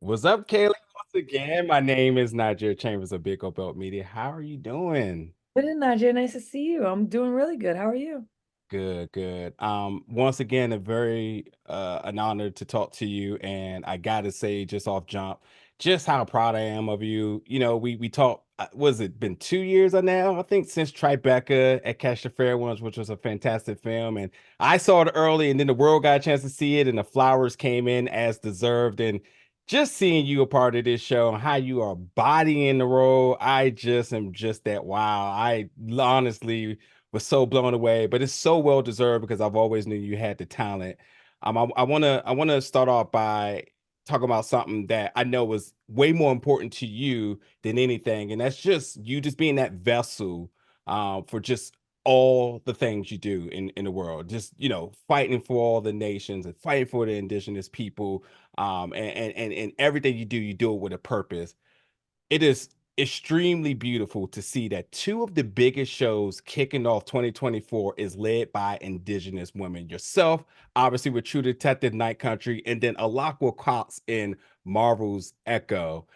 What's up, Kaylee? Once again, my name is Niger Chambers of Big O Belt Media. How are you doing? Good, Nadia. Nice to see you. I'm doing really good. How are you? Good, good. Once again, a very an honor to talk to you, and I gotta say, just off jump, just how proud I am of you. You know, we talked. Was it been 2 years now? I think since Tribeca at Catch the Fair ones, which was a fantastic film, and I saw it early, and then the world got a chance to see it, and the flowers came in as deserved, and just seeing you a part of this show and how you are bodying the role, I just am just that wow. I honestly was so blown away, but it's so well deserved because I've always knew you had the talent. I wanna start off by talking about something that I know was way more important to you than anything, and that's just you just being that vessel for just all the things you do in the world. Just fighting for all the nations and fighting for the indigenous people, and everything you do it with a purpose. It is extremely beautiful to see that two of the biggest shows kicking off 2024 is led by indigenous women. Yourself, obviously with True Detective Night Country, and then Alakwa Cox in Marvel's Echo.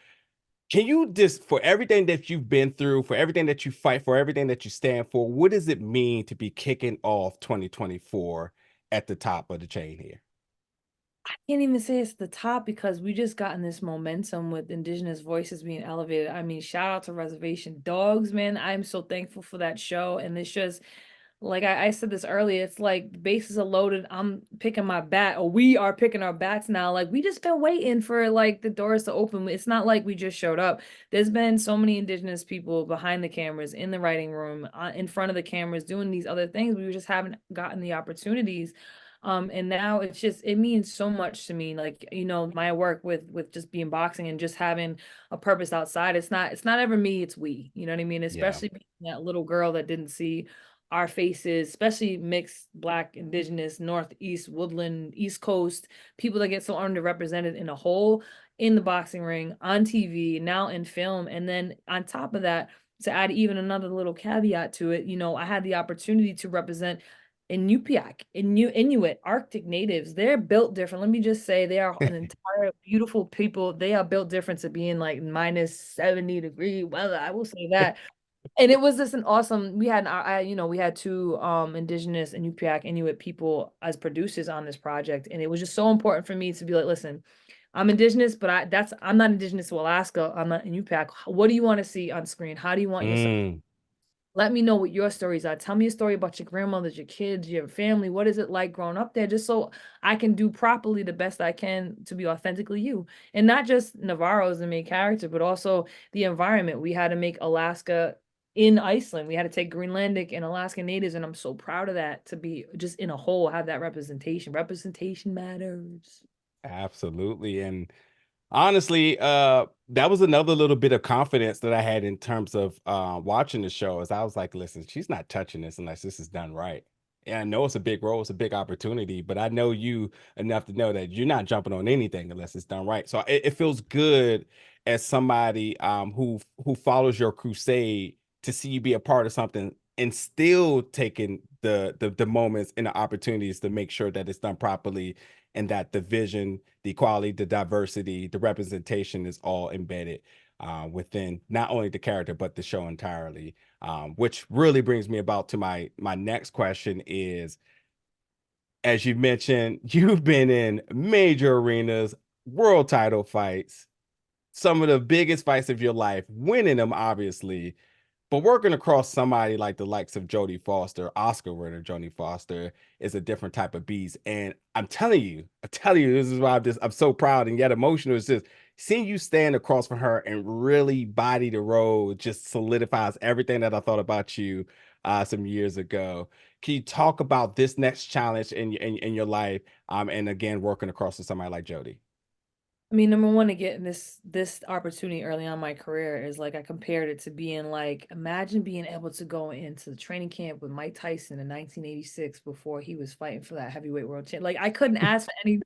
Can you just, for everything that you've been through, for everything that you fight for, everything that you stand for, what does it mean to be kicking off 2024 at the top of the chain here? Can't even say it's the top because we just gotten this momentum with indigenous voices being elevated. I mean, shout out to Reservation Dogs, man. I'm so thankful for that show. And it's just like I said this earlier, it's like the bases are loaded. I'm picking my bat, or we are picking our bats now. Like we just been waiting for like the doors to open. It's not like we just showed up. There's been so many indigenous people behind the cameras, in the writing room, in front of the cameras, doing these other things. We just haven't gotten the opportunities. And now it's just it means so much to me. Like, my work with just being boxing and just having a purpose outside. It's not ever me, it's we. You know what I mean? Yeah. Especially being that little girl that didn't see our faces, especially mixed Black, Indigenous, Northeast, Woodland, East Coast, people that get so underrepresented in a whole, in the boxing ring, on TV, now in film. And then on top of that, to add even another little caveat to it, I had the opportunity to represent Inupiaq, Inuit, Arctic natives. They're built different. Let me just say, they are an entire beautiful people. They are built different to being like minus 70-degree weather. I will say that. And it was just an awesome. We had two indigenous and Inupiaq Inuit people as producers on this project, and it was just so important for me to be like, listen, I'm indigenous, but I'm not indigenous to Alaska. I'm not Inupiaq. What do you want to see on screen? How do you want your Mm. let me know what your stories are. Tell me a story about your grandmothers, your kids, your family. What is it like growing up there? Just so I can do properly the best I can to be authentically you. And not just Navarro as the main character, but also the environment. We had to make Alaska in Iceland. We had to take Greenlandic and Alaskan natives. And I'm so proud of that to be just in a whole, have that representation. Representation matters. Absolutely. And honestly, that was another little bit of confidence that I had in terms of watching the show. As I was like, listen, she's not touching this unless this is done right. And I know it's a big role, it's a big opportunity, but I know you enough to know that you're not jumping on anything unless it's done right. So it feels good as somebody who follows your crusade to see you be a part of something and still taking the moments and the opportunities to make sure that it's done properly and that the vision, the equality, the diversity, the representation is all embedded within not only the character but the show entirely. Which really brings me about to my next question is, as you mentioned, you've been in major arenas, world title fights, some of the biggest fights of your life, winning them obviously. But working across somebody like the likes of Jodie Foster, Oscar winner Jodie Foster, is a different type of beast. And I'm telling you, this is why I'm so proud and yet emotional. It's just seeing you stand across from her and really body the role just solidifies everything that I thought about you some years ago. Can you talk about this next challenge in your life? And again, working across with somebody like Jodie. I mean, number one, to get this opportunity early on in my career is like I compared it to being like, imagine being able to go into the training camp with Mike Tyson in 1986 before he was fighting for that heavyweight world champ. Like I couldn't ask for any.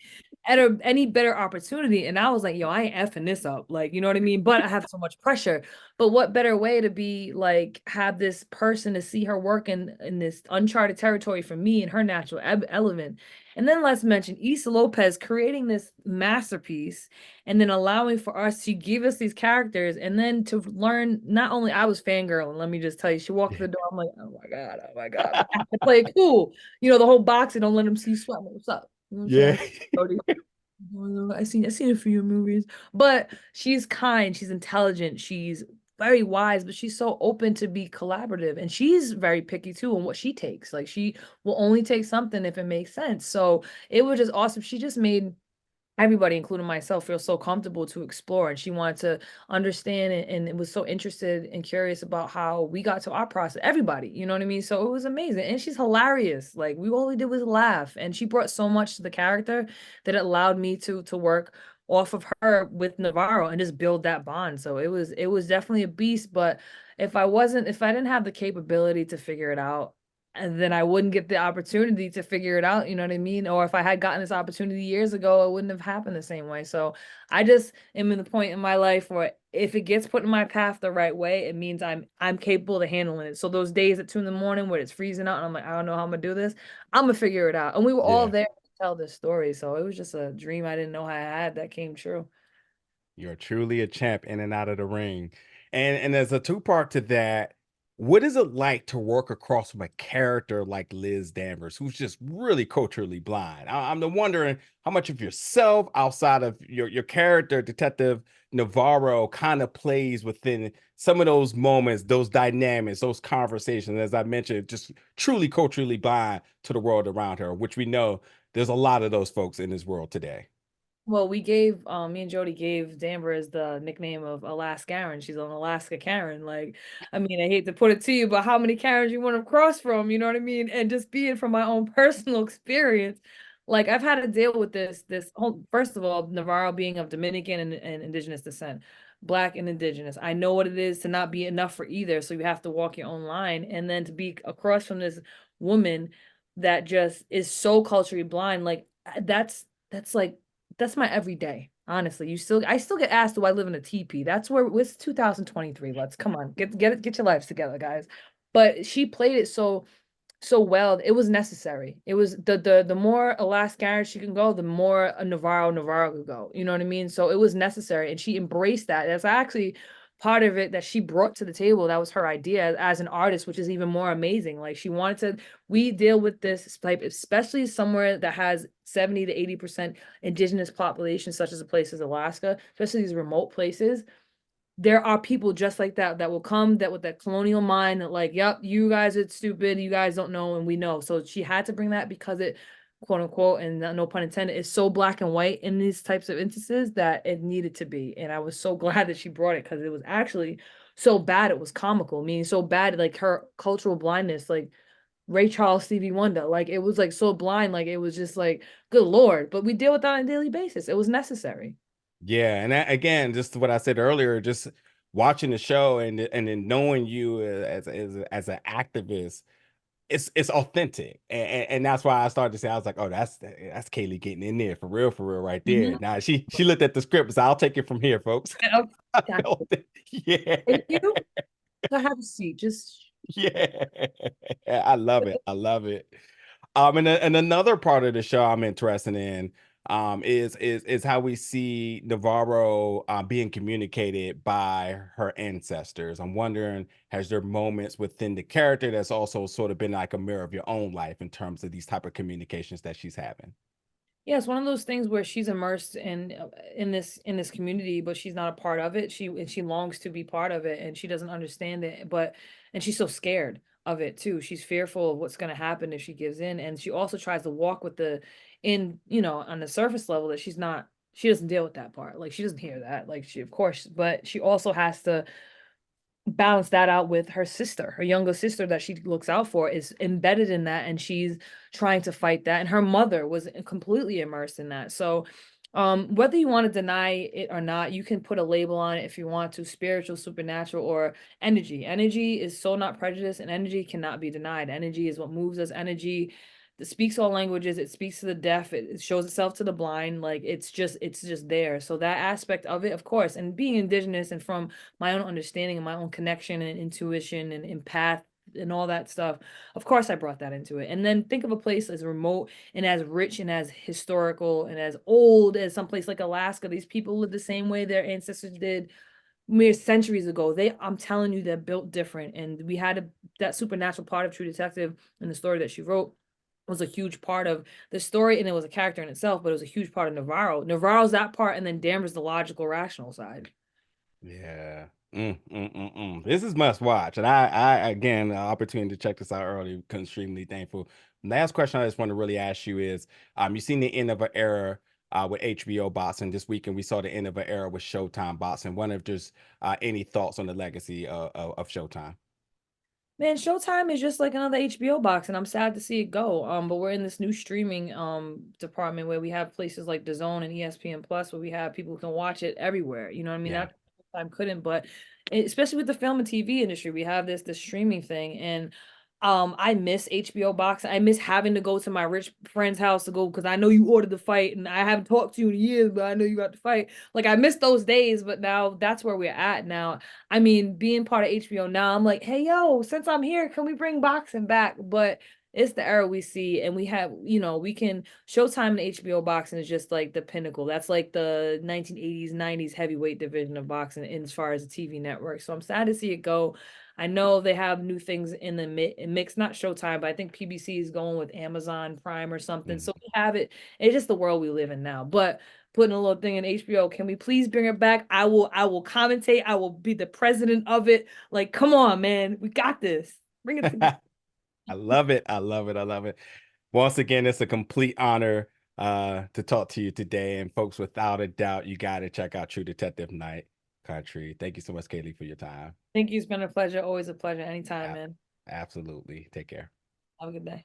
at any better opportunity. And I was like, yo, I ain't effing this up. Like, you know what I mean? But I have so much pressure. But what better way to be like, have this person to see her work in this uncharted territory for me and her natural element. And then let's mention Issa Lopez creating this masterpiece and then allowing for us to give us these characters and then to learn. Not only I was fangirling, let me just tell you, she walked through the door. I'm like, oh my God. But I have to play it cool. You know, the whole boxing, don't let them see you sweat. What's up? You know what I'm Yeah. saying? I seen a few movies, but she's kind, she's intelligent, she's very wise, but she's so open to be collaborative, and she's very picky too on what she takes. Like she will only take something if it makes sense. So it was just awesome. She just made everybody, including myself, feel so comfortable to explore. And she wanted to understand and it was so interested and curious about how we got to our process. Everybody, you know what I mean? So it was amazing. And she's hilarious. Like we all we did was laugh. And she brought so much to the character that it allowed me to work off of her with Navarro and just build that bond. So it was definitely a beast. But if I didn't have the capability to figure it out, and then I wouldn't get the opportunity to figure it out, you know what I mean? Or if I had gotten this opportunity years ago, it wouldn't have happened the same way. So I just am in the point in my life where if it gets put in my path the right way, it means I'm capable of handling it. So those days at 2 in the morning where it's freezing out and I'm like, I don't know how I'm gonna do this, I'm gonna figure it out. And we were all Yeah. there to tell this story. So it was just a dream I didn't know I had that came true. You're truly a champ in and out of the ring. And there's a two-part to that. What is it like to work across from a character like Liz Danvers, who's just really culturally blind? I'm wondering how much of yourself outside of your character, Detective Navarro, kind of plays within some of those moments, those dynamics, those conversations. As I mentioned, just truly culturally blind to the world around her, which we know there's a lot of those folks in this world today. Well, me and Jody gave Danvers the nickname of Alaska. She's an Alaska Karen. Like, I mean, I hate to put it to you, but how many Karens you want to cross from, you know what I mean? And just being from my own personal experience, like I've had to deal with this whole, first of all, Navarro being of Dominican and indigenous descent, Black and indigenous. I know what it is to not be enough for either. So you have to walk your own line. And then to be across from this woman that just is so culturally blind, like that's like that's my everyday. Honestly, I still get asked, do I live in a teepee? That's where it's 2023. Let's come on, get your lives together, guys. But she played it so well. It was necessary. It was the more Alaska she can go, the more a Navarro could go. You know what I mean? So it was necessary, and she embraced that. That's actually part of it that she brought to the table. That was her idea as an artist, which is even more amazing. Like she wanted to, we deal with this type, especially somewhere that has 70 to 80% indigenous population, such as a place as Alaska, especially these remote places. There are people just like that that will come that with that colonial mind that like, yep, you guys are stupid, you guys don't know, and we know. So she had to bring that because it, quote unquote, and no pun intended, is so black and white in these types of instances that it needed to be. And I was so glad that she brought it because it was actually so bad it was comical. Meaning so bad, like her cultural blindness, like Ray Charles, Stevie Wonder, like it was like so blind, like it was just like, good Lord. But we deal with that on a daily basis. It was necessary. Yeah, and that, again, just what I said earlier, just watching the show and then knowing you as an activist, it's authentic, and that's why I started to say I was like, oh, that's Kaylee getting in there for real, right there. Mhm. Now she looked at the script and said, I'll take it from here, folks. Yeah, I okay. felt it. Yeah, Thank you. So have a seat. Just yeah, I love it. I love it. And another part of the show I'm interested in is how we see Navarro being communicated by her ancestors. I'm wondering, has there moments within the character that's also sort of been like a mirror of your own life in terms of these type of communications that she's having? yeah, it's one of those things where she's immersed in this community, but she's not a part of it. She longs to be part of it, and she doesn't understand it. And she's so scared of it too. She's fearful of what's going to happen if she gives in, and she also tries to walk with on the surface level that she's not. She doesn't deal with that part. Like she doesn't hear that. Like she, of course, but she also has to balance that out with her sister. Her younger sister that she looks out for is embedded in that, and she's trying to fight that. And her mother was completely immersed in that. So whether you want to deny it or not, you can put a label on it if you want to, spiritual, supernatural, or energy. Energy is so not prejudice, and energy cannot be denied. Energy is what moves us. Energy It speaks all languages. It speaks to the deaf. It shows itself to the blind. Like it's just there. So that aspect of it, of course, and being indigenous and from my own understanding and my own connection and intuition and empath and all that stuff, of course I brought that into it. And then think of a place as remote and as rich and as historical and as old as some place like Alaska. These people live the same way their ancestors did mere centuries ago. I'm telling you, they're built different. And we had that supernatural part of True Detective in the story that she wrote was a huge part of the story, and it was a character in itself, but it was a huge part of Navarro. Navarro's that part, and then Danvers the logical, rational side. Yeah. This is must watch, and I again, the opportunity to check this out early, extremely thankful. Last question I just want to really ask you is, you've seen the end of an era with HBO boxing. This weekend we saw the end of an era with Showtime boxing. Wonder if there's any thoughts on the legacy of Showtime? Man, Showtime is just like another HBO box, and I'm sad to see it go. But we're in this new streaming department where we have places like DAZN and ESPN Plus, where we have people who can watch it everywhere. You know what I mean? Yeah. That Showtime couldn't, but especially with the film and TV industry, we have this streaming thing, and I miss HBO box. I miss having to go to my rich friend's house to go because I know you ordered the fight, and I haven't talked to you in years, but I know you got the fight. Like I miss those days, but now that's where we're at now. I mean, being part of HBO now, I'm like, hey, yo, since I'm here, can we bring boxing back? But it's the era we see, and we have, we can Showtime and HBO boxing is just like the pinnacle. That's like the 1980s, 90s heavyweight division of boxing in as far as the TV network. So I'm sad to see it go. I know they have new things in the mix, not Showtime, but I think PBC is going with Amazon Prime or something. Mm. So we have it. It's just the world we live in now. But putting a little thing in HBO. Can we please bring it back? I will commentate. I will be the president of it. Like, come on, man. We got this. Bring it to I love it. I love it. I love it. Once again, it's a complete honor to talk to you today. And folks, without a doubt, you got to check out True Detective Night Country. Thank you so much, Kaylee, for your time. Thank you. It's been a pleasure. Always a pleasure. Anytime, A- man. Absolutely. Take care. Have a good day.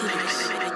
Reis.